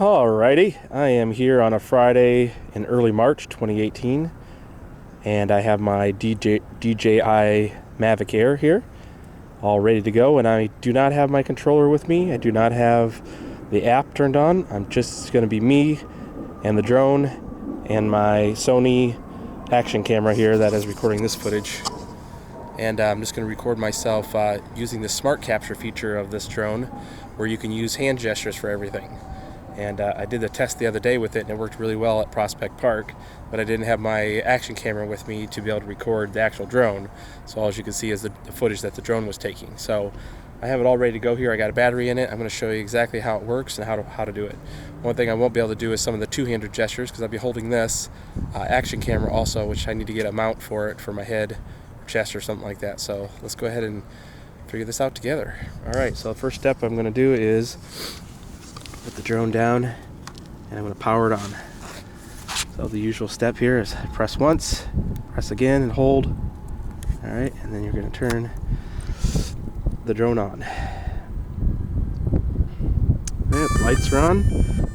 Alrighty, I am here on a Friday in early March 2018, and I have my DJI Mavic Air here, all ready to go, and I do not have my controller with me. I do not have the app turned on. I'm just going to be me and the drone and my Sony action camera here that is recording this footage. And I'm just going to record myself using the smart capture feature of this drone, where you can use hand gestures for everything. And I did the test the other day with it, and it worked really well at Prospect Park, but I didn't have my action camera with me to be able to record the actual drone. So all you can see is the footage that the drone was taking. So I have it all ready to go here. I got a battery in it. I'm going to show you exactly how it works and how to do it. One thing I won't be able to do is some of the two-handed gestures, because I'll be holding this action camera also, which I need to get a mount for it for my head, chest, or something like that. So let's go ahead and figure this out together. All right, so the first step I'm going to do is put the drone down, and I'm going to power it on. So the usual step here is press once, press again, and hold. All right, and then you're going to turn the drone on. Right, the lights are on.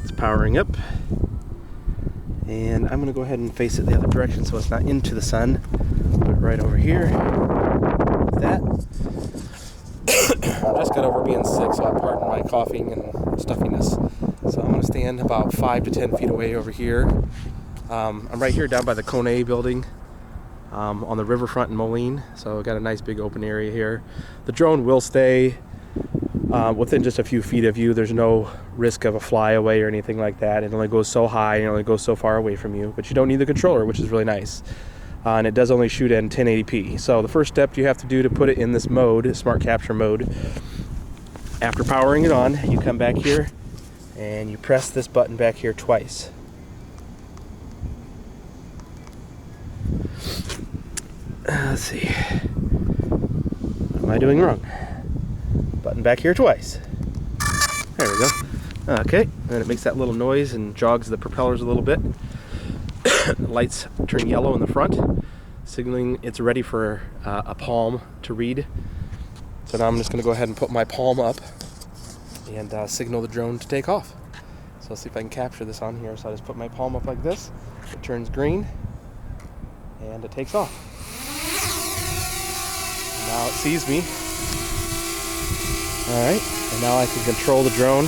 It's powering up. And I'm going to go ahead and face it the other direction so it's not into the sun. Put it right over here. Like that. I just got over being sick, so I pardon my coughing and stuffiness. So I'm going to stand about 5 to 10 feet away over here. I'm right here down by the Kone building on the riverfront in Moline. So I've got a nice big open area here. The drone will stay within just a few feet of you. There's no risk of a flyaway or anything like that. It only goes so high and it only goes so far away from you. But you don't need the controller, which is really nice. And it does only shoot in 1080p. So the first step you have to do to put it in this mode, smart capture mode, after powering it on, you come back here and you press this button back here twice. Let's see. What am I doing wrong? Button back here twice. There we go. Okay, and then it makes that little noise and jogs the propellers a little bit. The lights turn yellow in the front, signaling it's ready for a palm to read. So now I'm just going to go ahead and put my palm up and signal the drone to take off. So let's see if I can capture this on here. So I just put my palm up like this. It turns green, and it takes off. Now it sees me. All right, and now I can control the drone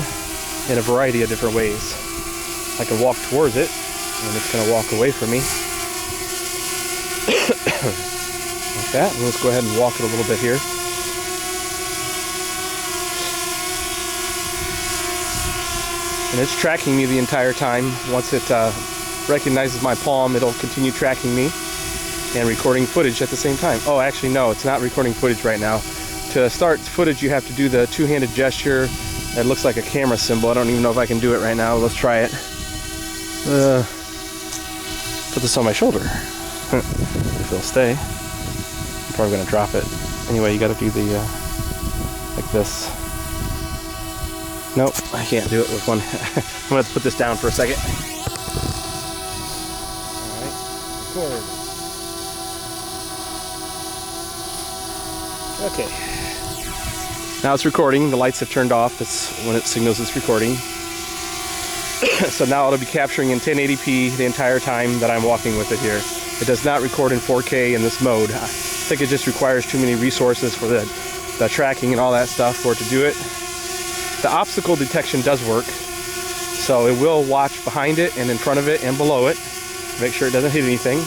in a variety of different ways. I can walk towards it, and it's going to walk away from me. Like that. And let's go ahead and walk it a little bit here. And it's tracking me the entire time. Once it recognizes my palm, it'll continue tracking me and recording footage at the same time. Oh, actually, no, it's not recording footage right now. To start footage, you have to do the two-handed gesture. It looks like a camera symbol. I don't even know if I can do it right now. Let's try it. Put this on my shoulder. If it'll stay. I'm probably going to drop it. Anyway, you got to do the, like this. Nope, I can't do it with one. I'm going to have to put this down for a second. Alright, record. Okay. Now it's recording. The lights have turned off. That's when it signals it's recording. So now it'll be capturing in 1080p the entire time that I'm walking with it here. It does not record in 4K in this mode. I think it just requires too many resources for the tracking and all that stuff for it to do it. The obstacle detection does work, so it will watch behind it and in front of it and below it, make sure it doesn't hit anything.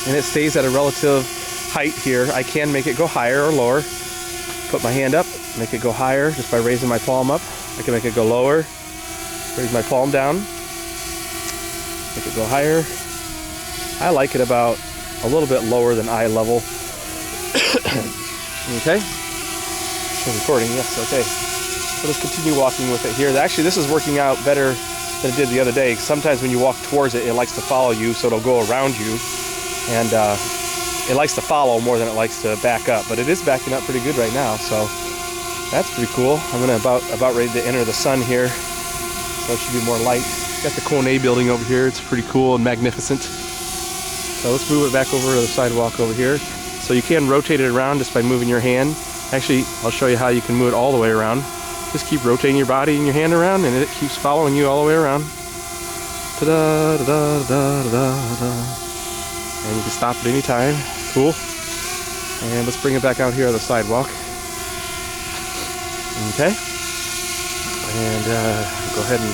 And it stays at a relative height here. I can make it go higher or lower. Put my hand up, make it go higher just by raising my palm up. I can make it go lower, raise my palm down, make it go higher. I like it about a little bit lower than eye level. Okay, still recording, yes, okay. So let's continue walking with it here. Actually, this is working out better than it did the other day. Sometimes when you walk towards it, it likes to follow you, so it'll go around you. And it likes to follow more than it likes to back up. But it is backing up pretty good right now, so that's pretty cool. I'm gonna about ready to enter the sun here, so it should be more light. Got the Kone building over here. It's pretty cool and magnificent. So let's move it back over to the sidewalk over here. So you can rotate it around just by moving your hand. Actually, I'll show you how you can move it all the way around. Just keep rotating your body and your hand around, and it keeps following you all the way around. Ta-da, da-da, da, da, da. And you can stop at any time. Cool. And let's bring it back out here on the sidewalk. Okay. And go ahead and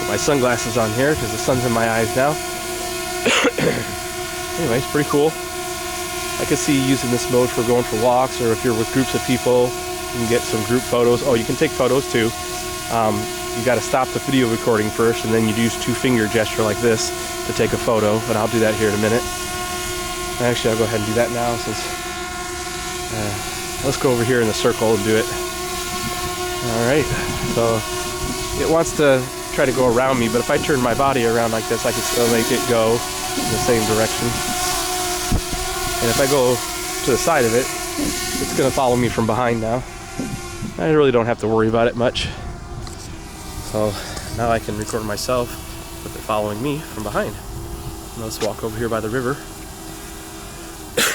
put my sunglasses on here because the sun's in my eyes now. Anyway, it's pretty cool. I could see using this mode for going for walks, or if you're with groups of people, you can get some group photos. Oh, you can take photos too. You got to stop the video recording first, and then you'd use 2-finger gesture like this to take a photo, and I'll do that here in a minute. Actually, I'll go ahead and do that now since let's go over here in the circle and do it. Alright, so it wants to try to go around me, but if I turn my body around like this, I can still make it go in the same direction. And if I go to the side of it, it's going to follow me from behind now. I really don't have to worry about it much. So now I can record myself with it following me from behind. And let's walk over here by the river.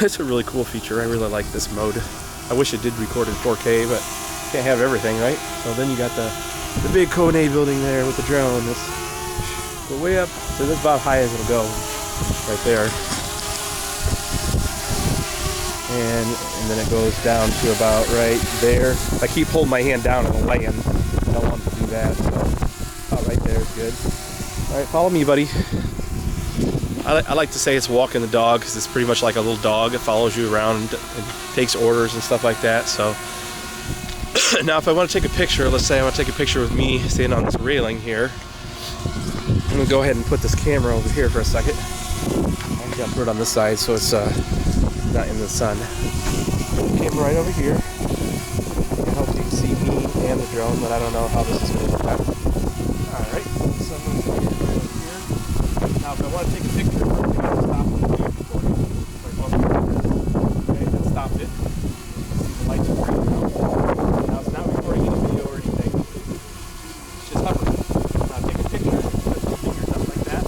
It's a really cool feature. I really like this mode. I wish it did record in 4K, but can't have everything, right? So then you got the big Kone building there with the drone. Let's go way up. So that's about high as it'll go, right there. And then it goes down to about right there. If I keep holding my hand down, it'll land. I don't want to do that. So about right there is good. All right, follow me, buddy. I like to say it's walking the dog because it's pretty much like a little dog. It follows you around and takes orders and stuff like that. So now if I want to take a picture, let's say I want to take a picture with me standing on this railing here. I'm going to go ahead and put this camera over here for a second. I'm going to put it on this side so it's not in the sun. Put the camera right over here. I hope you can see me and the drone, but I don't know how this is going to work out. Alright, so I'm going to put it right over here. Now if I want to take a picture, I'm going to stop the video recording. Okay, then stop it. See the lights are right now. Now it's not recording any video or anything. It's just hovering. Now take a picture, put the fingers up like that.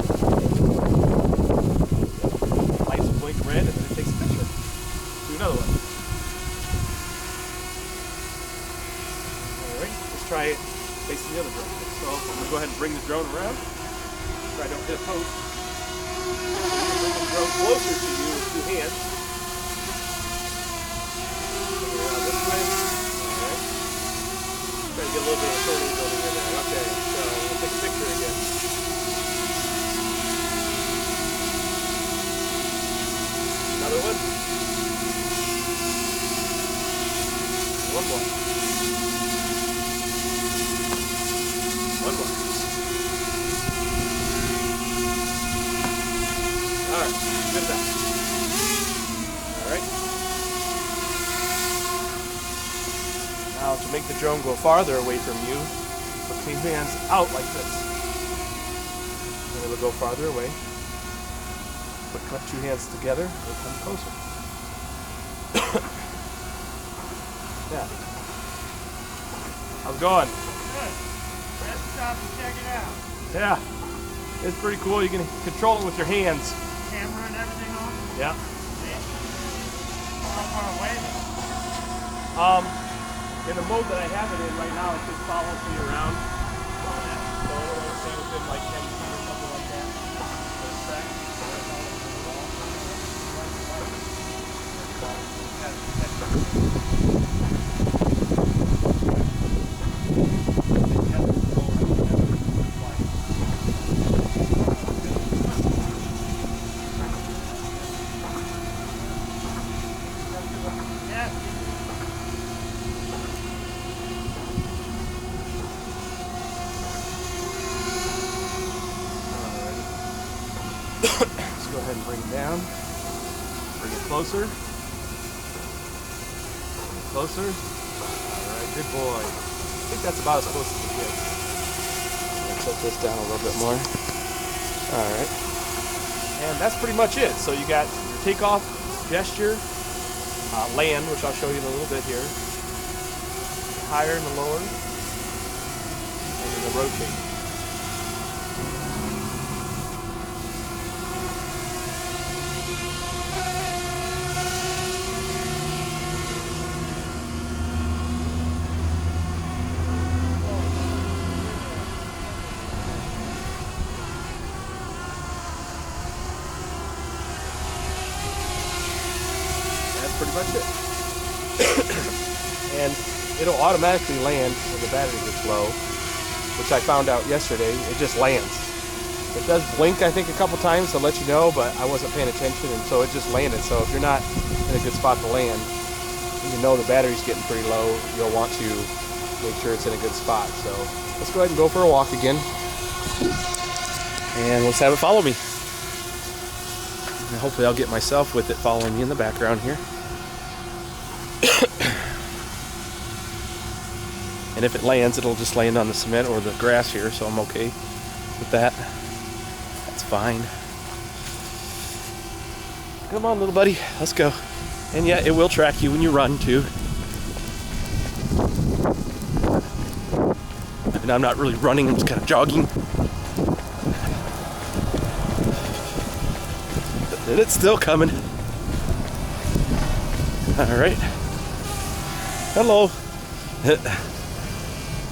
The lights will blink red and then it takes a picture. Do another one. Alright, let's try it facing the other drone. So I'm going to go ahead and bring the drone around. Try don't hit a post. Bring the drone closer to you with 2 hands. Around this way. Alright. Try to get a little bit of Sony building in there. Okay, so we'll take a picture again. Another one. One more. One more. Alright, good enough. Alright. Now to make the drone go farther away from you, put 2 hands out like this. And it'll go farther away. Put 2 hands together, it'll come closer. Yeah. How's it going? Good. Let's stop and check it out. Yeah. It's pretty cool. You can control it with your hands. Camera and everything on? Yeah. How far away? In the mode that I have it in right now, it just follows me around. So it'll stay within like 10 feet or something like that. So it's back. Let's go ahead and bring it down. Bring it closer. Closer. Alright, good boy. I think that's about as close as it gets. I'm going to tilt this down a little bit more. Alright. And that's pretty much it. So you got your takeoff, gesture, land, which I'll show you in a little bit here. The higher and the lower. And then the rotate. pretty much it. And it'll automatically land when the battery gets low, which I found out yesterday. It just lands. It does blink, I think, a couple times to let you know, but I wasn't paying attention, and so it just landed. So if you're not in a good spot to land, and you know the battery's getting pretty low, you'll want to make sure it's in a good spot. So let's go ahead and go for a walk again, and let's have it follow me. And hopefully I'll get myself with it following me in the background here. And if it lands, it'll just land on the cement or the grass here, so I'm okay with that. That's fine. Come on, little buddy, let's go. And yeah, it will track you when you run too. And I'm not really running, I'm just kind of jogging. And it's still coming. All right. Hello.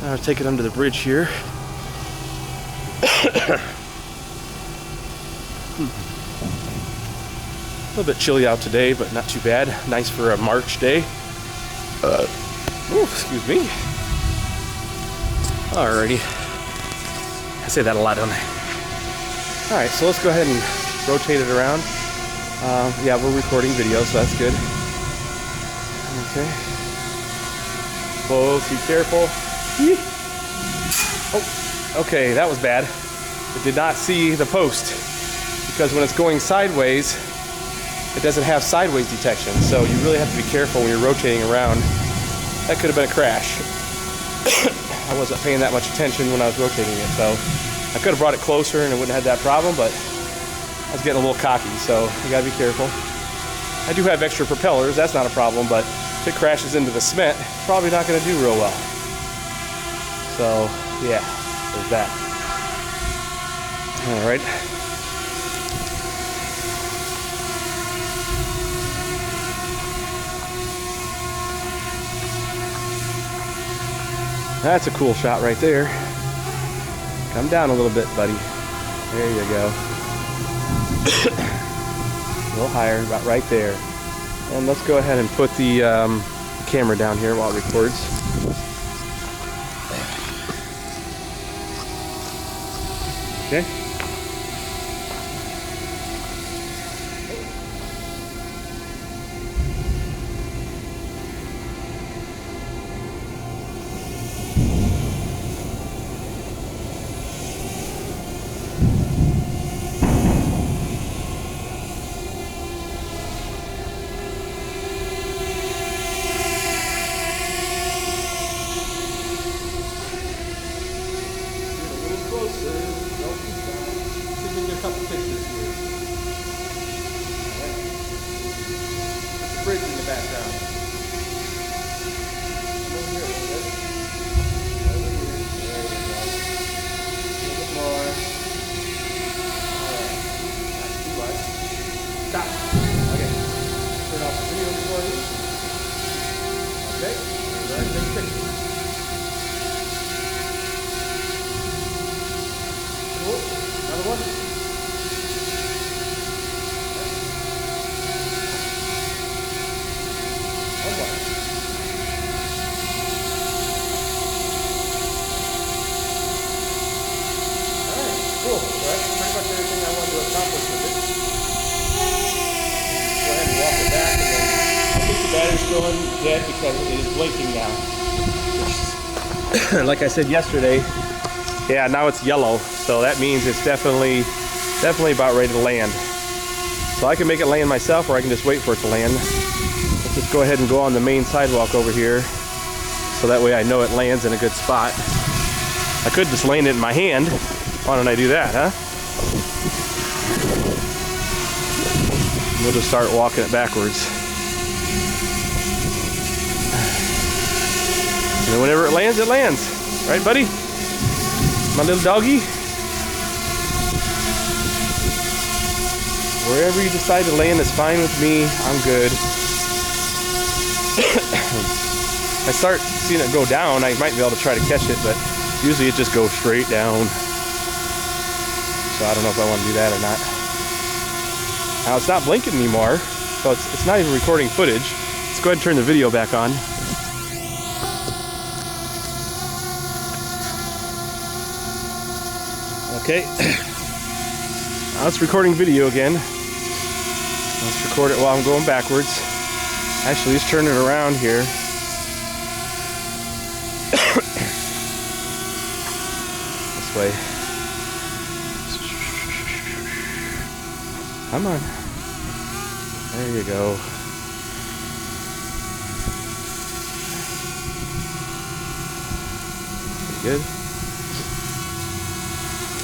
I'll take it under the bridge here. A little bit chilly out today, but not too bad. Nice for a March day. Excuse me. Alrighty. I say that a lot, don't I? Alright, so let's go ahead and rotate it around. Yeah, we're recording video, so that's good. Okay. Whoa, be careful. Oh, okay, that was bad. It did not see the post, because when it's going sideways, it doesn't have sideways detection, so you really have to be careful when you're rotating around. That could have been a crash. I wasn't paying that much attention when I was rotating it, so I could have brought it closer and it wouldn't have had that problem, but I was getting a little cocky, so you gotta be careful. I do have extra propellers, that's not a problem, but if it crashes into the cement, it's probably not gonna do real well. So, yeah, there's that. All right. That's a cool shot right there. Come down a little bit, buddy. There you go. A little higher, about right there. And let's go ahead and put the camera down here while it records. Okay. Couple pictures here. All right. There's a bridge in the background. Come over here a little bit. Over here. There you go. A little bit more. All right. Not too much. Stop. Okay. Turn off the video recording. Okay. Go ahead and take a picture. Cool. Another one. Cool. So that's pretty much everything I wanted to accomplish with it. Go ahead and walk it back, and then I think the battery's still dead because it is blinking now. Like I said yesterday, yeah, now it's yellow, so that means it's definitely about ready to land. So I can make it land myself, or I can just wait for it to land. Let's just go ahead and go on the main sidewalk over here, so that way I know it lands in a good spot. I could just land it in my hand. Why don't I do that, huh? We'll just start walking it backwards. And then whenever it lands, it lands. Right, buddy? My little doggy? Wherever you decide to land is fine with me. I'm good. I start seeing it go down, I might be able to try to catch it, but usually it just goes straight down. So I don't know if I want to do that or not. Now it's not blinking anymore, so it's not even recording footage. Let's go ahead and turn the video back on. Okay. Now it's recording video again. Let's record it while I'm going backwards. Actually, let's turn it around here. This way. Come on. There you go. Pretty good.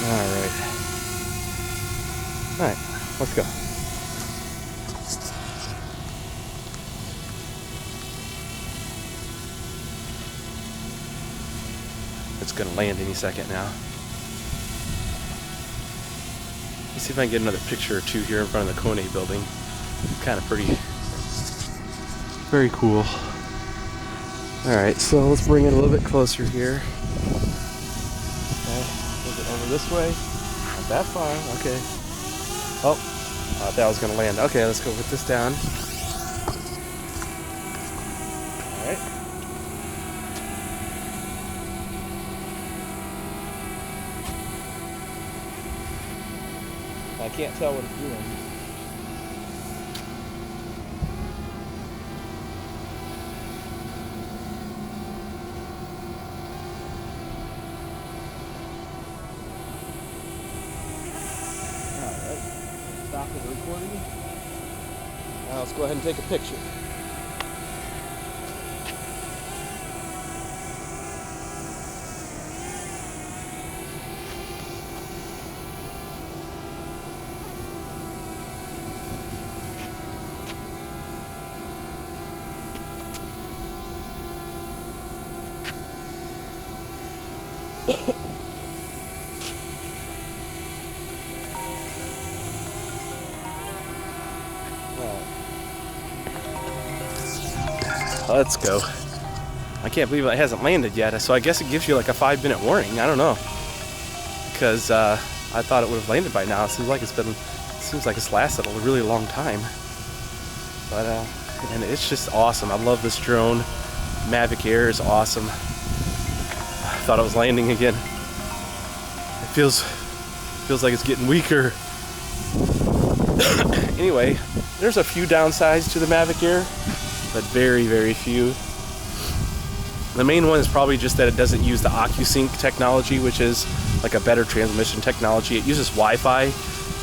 Alright. Alright, let's go. It's gonna land any second now. Let's see if I can get another picture or two here in front of the Kone building. Kind of pretty. Very cool. Alright, so let's bring it a little bit closer here. Okay, move it over this way. Not that far, okay. Oh, I thought that was gonna land. Okay, let's go put this down. Alright. I can't tell what it's doing. Alright, stop the recording. Now let's go ahead and take a picture. Let's go. I can't believe it hasn't landed yet, so I guess it gives you like a 5-minute warning. I don't know, because I thought it would have landed by now. It seems like it's lasted a really long time. But and it's just awesome. I love this drone. Mavic Air is awesome. I thought it was landing again. It feels like it's getting weaker. Anyway, there's a few downsides to the Mavic Air, but very, very few. The main one is probably just that it doesn't use the OcuSync technology, which is like a better transmission technology. It uses Wi-Fi,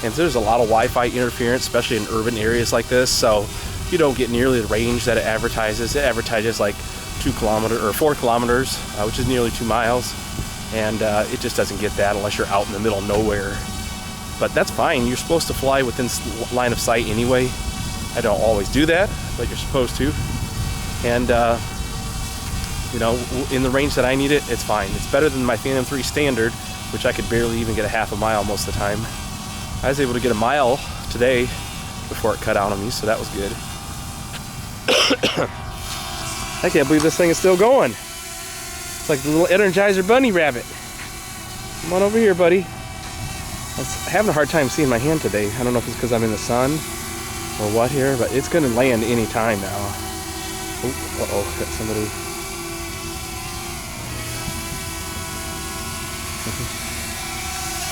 and there's a lot of Wi-Fi interference, especially in urban areas like this, so you don't get nearly the range that it advertises. It advertises like 2 kilometers or 4 kilometers, which is nearly 2 miles, and it just doesn't get that unless you're out in the middle of nowhere. But that's fine. You're supposed to fly within line of sight anyway. I don't always do that, but you're supposed to. And you know, in the range that I need it, it's fine. It's better than my Phantom 3 standard, which I could barely even get a half a mile most of the time. I was able to get a mile today before it cut out on me, so that was good. I can't believe this thing is still going. It's like the little Energizer bunny rabbit. Come on over here, buddy. I'm having a hard time seeing my hand today. I don't know if it's because I'm in the sun or what here, but it's going to land any time now. Oh, uh-oh, got somebody.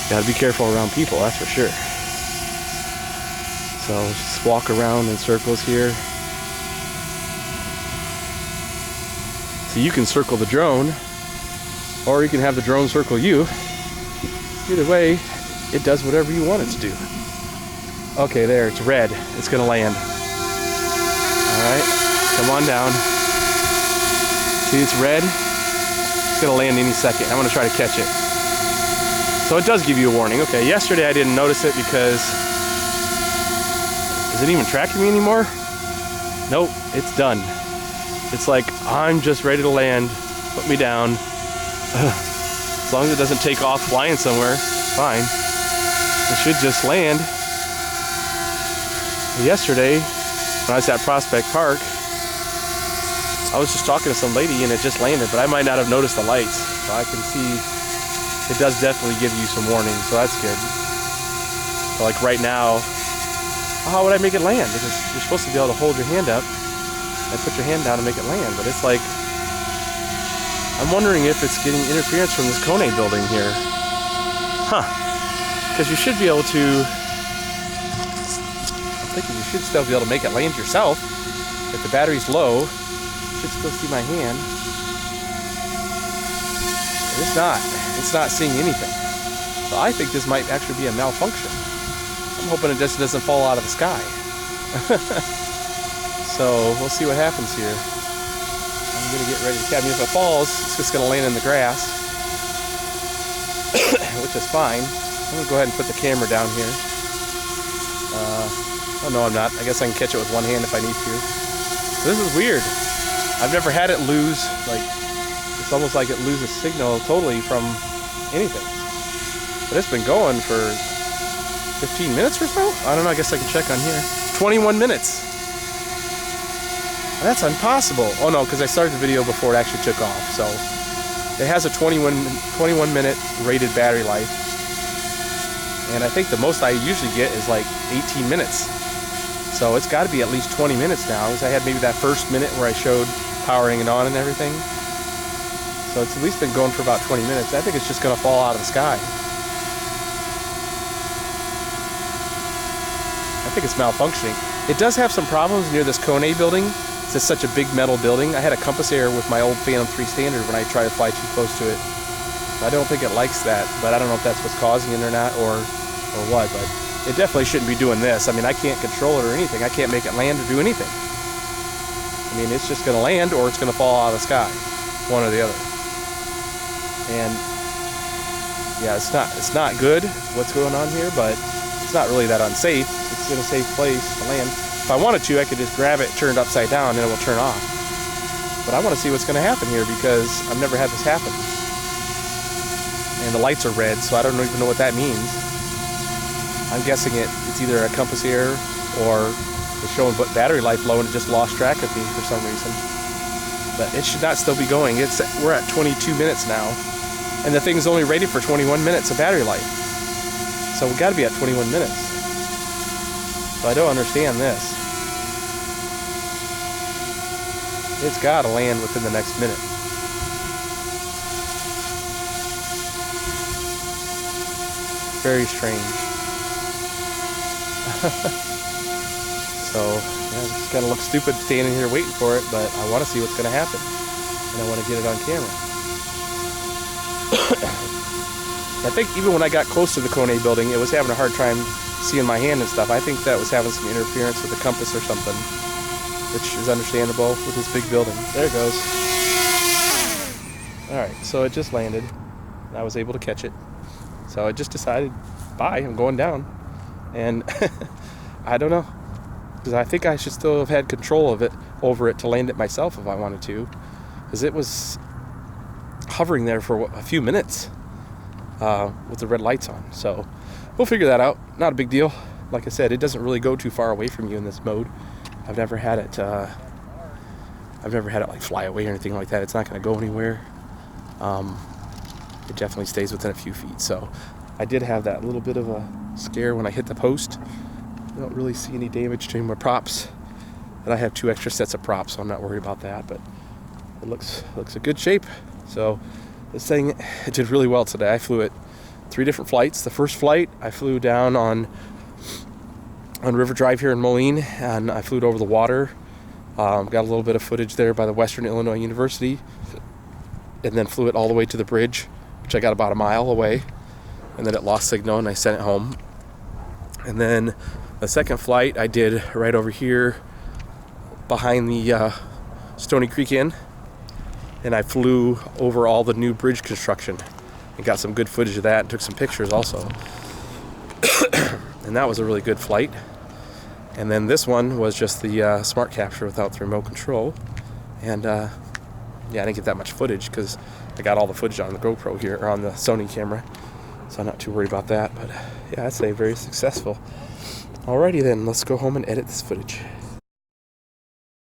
Gotta be careful around people, that's for sure. So just walk around in circles here. So you can circle the drone, or you can have the drone circle you. Either way, it does whatever you want it to do. Okay, there, it's red. It's gonna land. Alright, come on down. See, it's red. It's gonna land any second. I'm gonna try to catch it. So it does give you a warning. Okay, yesterday I didn't notice it because... Is it even tracking me anymore? Nope, it's done. It's like, I'm just ready to land. Put me down. As long as it doesn't take off flying somewhere, fine. It should just land. Yesterday, when I was at Prospect Park, I was just talking to some lady and it just landed, but I might not have noticed the lights. So I can see it does definitely give you some warning, so that's good. So like right now, how would I make it land? Because you're supposed to be able to hold your hand up and put your hand down and make it land. But it's like, I'm wondering if it's getting interference from this Kone building here. Huh. Because you should be able to, I'm thinking you should still be able to make it land yourself. If the battery's low, you should still see my hand. But it's not seeing anything. So I think this might actually be a malfunction. I'm hoping it just doesn't fall out of the sky. So we'll see what happens here. I'm gonna get ready to catch. I mean, if it falls, it's just gonna land in the grass, which is fine. I'm gonna go ahead and put the camera down here. Oh no, I'm not. I guess I can catch it with one hand if I need to. This is weird. I've never had it lose, like, it's almost like it loses signal totally from anything. But it's been going for 15 minutes or so? I don't know, I guess I can check on here. 21 minutes. That's impossible. Oh no, because I started the video before it actually took off. So it has a 21 minute rated battery life. And I think the most I usually get is like 18 minutes. So it's got to be at least 20 minutes now, because I had maybe that first minute where I showed powering it on and everything. So it's at least been going for about 20 minutes. I think it's just going to fall out of the sky. I think it's malfunctioning. It does have some problems near this Kone building. It's just such a big metal building. I had a compass air with my old Phantom 3 Standard when I tried to fly too close to it. I don't think it likes that, but I don't know if that's what's causing it or not, or what, but it definitely shouldn't be doing this. I mean, I can't control it or anything. I can't make it land or do anything. I mean, it's just going to land or it's going to fall out of the sky, one or the other. And yeah, it's not good what's going on here, but it's not really that unsafe. It's in a safe place to land. If I wanted to, I could just grab it, turn it upside down, and it will turn off. But I want to see what's going to happen here, because I've never had this happen. And the lights are red, so I don't even know what that means. I'm guessing it's either a compass error or it's showing battery life low and it just lost track of me for some reason. But it should not still be going. We're at 22 minutes now, and the thing's only rated for 21 minutes of battery life. So we've got to be at 21 minutes. So I don't understand this. It's got to land within the next minute. Very strange. So, yeah, it's kind of looks stupid standing here waiting for it, but I want to see what's going to happen, and I want to get it on camera. I think even when I got close to the Kone building, it was having a hard time seeing my hand and stuff. I think that was having some interference with the compass or something, which is understandable with this big building. There it goes. Alright, so it just landed. I was able to catch it. So I just decided, bye, I'm going down. And I don't know, because I think I should still have had control of it over it to land it myself if I wanted to, because it was hovering there for a few minutes with the red lights on. So we'll figure that out. Not a big deal. Like I said, it doesn't really go too far away from you in this mode. I've never had it like fly away or anything like that. It's not going to go anywhere. It definitely stays within a few feet. So I did have that little bit of a scare when I hit the post. I don't really see any damage to my props, and I have 2 extra sets of props, so I'm not worried about that. But it looks a good shape. So this thing, it did really well today. I flew it 3 different flights. The first flight I flew down on River Drive here in Moline, and I flew it over the water. Got a little bit of footage there by the Western Illinois University, and then flew it all the way to the bridge, which I got about a mile away, and then it lost signal and I sent it home. And then the second flight I did right over here behind the Stony Creek Inn, and I flew over all the new bridge construction and got some good footage of that and took some pictures also. And that was a really good flight. And then this one was just the smart capture without the remote control. And yeah, I didn't get that much footage because I got all the footage on the GoPro here, or on the Sony camera. So I'm not too worried about that. But yeah, I'd say very successful. Alrighty then, let's go home and edit this footage.